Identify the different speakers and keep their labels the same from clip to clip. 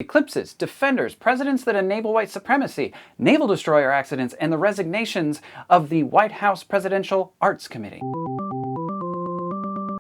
Speaker 1: Eclipses, defenders, presidents that enable white supremacy, naval destroyer accidents, and the resignations of the White House Presidential Arts Committee.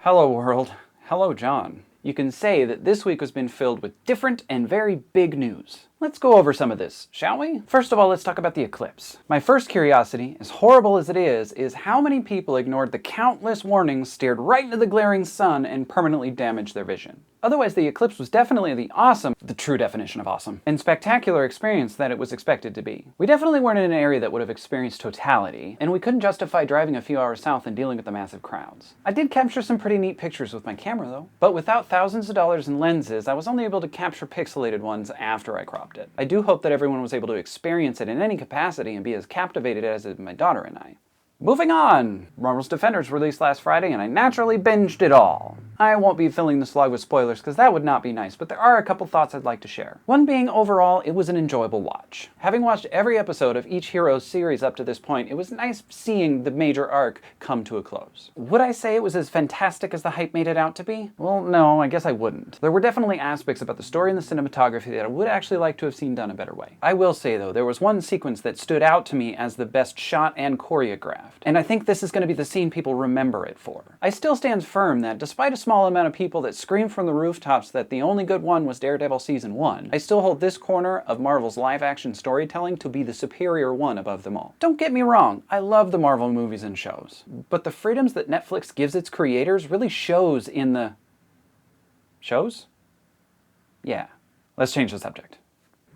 Speaker 1: Hello world. Hello John. You can say that this week has been filled with different and very big news. Let's go over some of this, shall we? First of all, let's talk about the eclipse. My first curiosity, as horrible as it is how many people ignored the countless warnings, stared right into the glaring sun, and permanently damaged their vision. Otherwise, the eclipse was definitely the true definition of awesome, and spectacular experience that it was expected to be. We definitely weren't in an area that would have experienced totality, and we couldn't justify driving a few hours south and dealing with the massive crowds. I did capture some pretty neat pictures with my camera though, but without thousands of dollars in lenses, I was only able to capture pixelated ones after I cropped it. I do hope that everyone was able to experience it in any capacity and be as captivated as did my daughter and I. Moving on! Marvel's Defenders released last Friday and I naturally binged it all. I won't be filling this vlog with spoilers because that would not be nice, but there are a couple thoughts I'd like to share. One being, overall, it was an enjoyable watch. Having watched every episode of each hero's series up to this point, it was nice seeing the major arc come to a close. Would I say it was as fantastic as the hype made it out to be? Well, no, I guess I wouldn't. There were definitely aspects about the story and the cinematography that I would actually like to have seen done a better way. I will say though, there was one sequence that stood out to me as the best shot and choreographed. And I think this is going to be the scene people remember it for. I still stand firm that despite a small amount of people that screamed from the rooftops that the only good one was Daredevil Season 1, I still hold this corner of Marvel's live-action storytelling to be the superior one above them all. Don't get me wrong, I love the Marvel movies and shows, but the freedoms that Netflix gives its creators really shows in the... shows? Yeah. Let's change the subject.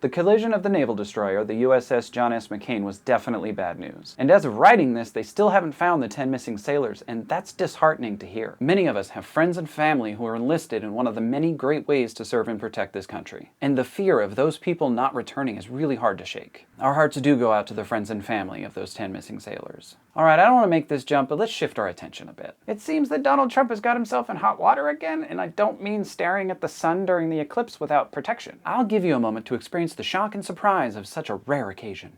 Speaker 1: The collision of the naval destroyer, the USS John S. McCain, was definitely bad news. And as of writing this, they still haven't found the 10 missing sailors, and that's disheartening to hear. Many of us have friends and family who are enlisted in one of the many great ways to serve and protect this country. And the fear of those people not returning is really hard to shake. Our hearts do go out to the friends and family of those 10 missing sailors. Alright, I don't want to make this jump, but let's shift our attention a bit. It seems that Donald Trump has got himself in hot water again, and I don't mean staring at the sun during the eclipse without protection. I'll give you a moment to experience the shock and surprise of such a rare occasion.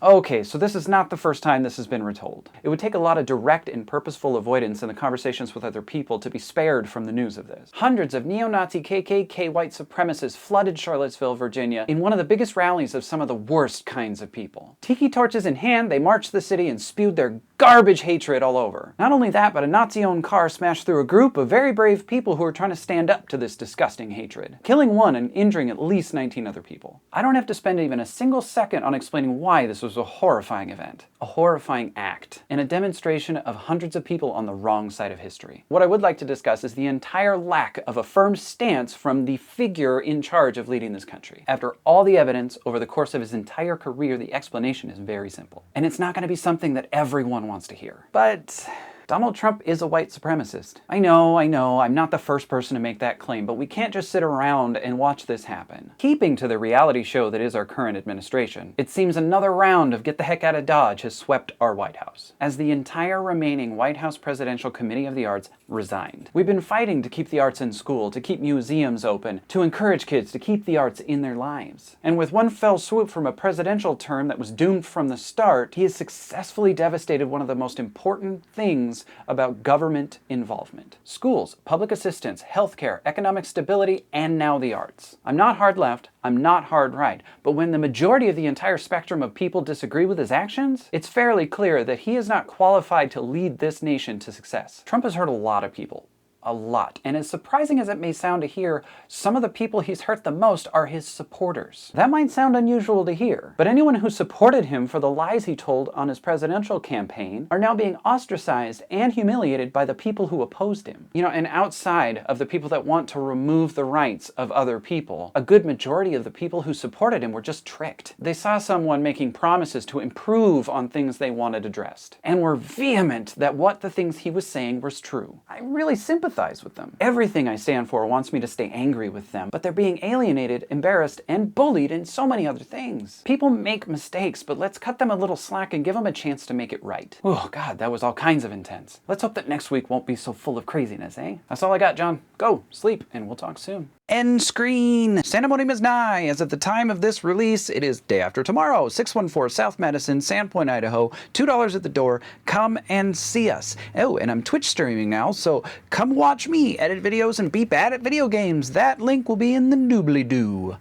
Speaker 1: Okay, so this is not the first time this has been retold. It would take a lot of direct and purposeful avoidance in the conversations with other people to be spared from the news of this. Hundreds of neo-Nazi KKK white supremacists flooded Charlottesville, Virginia in one of the biggest rallies of some of the worst kinds of people. Tiki torches in hand, they marched the city and spewed their garbage hatred all over. Not only that, but a Nazi-owned car smashed through a group of very brave people who were trying to stand up to this disgusting hatred, killing one and injuring at least 19 other people. I don't have to spend even a single second on explaining why this was a horrifying event, a horrifying act, and a demonstration of hundreds of people on the wrong side of history. What I would like to discuss is the entire lack of a firm stance from the figure in charge of leading this country. After all the evidence over the course of his entire career, the explanation is very simple. And it's not going to be something that everyone wants to hear. But Donald Trump is a white supremacist. I know, I'm not the first person to make that claim, but we can't just sit around and watch this happen. Keeping to the reality show that is our current administration, it seems another round of get the heck out of Dodge has swept our White House, as the entire remaining White House Presidential Committee of the Arts resigned. We've been fighting to keep the arts in school, to keep museums open, to encourage kids to keep the arts in their lives. And with one fell swoop from a presidential term that was doomed from the start, he has successfully devastated one of the most important things about government involvement. Schools, public assistance, healthcare, economic stability, and now the arts. I'm not hard left, I'm not hard right, but when the majority of the entire spectrum of people disagree with his actions, it's fairly clear that he is not qualified to lead this nation to success. Trump has hurt a lot of people. A lot. And as surprising as it may sound to hear, some of the people he's hurt the most are his supporters. That might sound unusual to hear, but anyone who supported him for the lies he told on his presidential campaign are now being ostracized and humiliated by the people who opposed him. You know, and outside of the people that want to remove the rights of other people, a good majority of the people who supported him were just tricked. They saw someone making promises to improve on things they wanted addressed, and were vehement that what the things he was saying was true. I really sympathize with them. Everything I stand for wants me to stay angry with them, but they're being alienated, embarrassed, and bullied in so many other things. People make mistakes, but let's cut them a little slack and give them a chance to make it right. Oh God, that was all kinds of intense. Let's hope that next week won't be so full of craziness, eh? That's all I got, John. Go, sleep, and we'll talk soon. End screen! Sandemonium is nigh. As at the time of this release, it is day after tomorrow. 614 South Madison, Sandpoint, Idaho. $2 at the door. Come and see us. Oh, and I'm Twitch streaming now, so come watch me edit videos and be bad at video games. That link will be in the doobly-doo.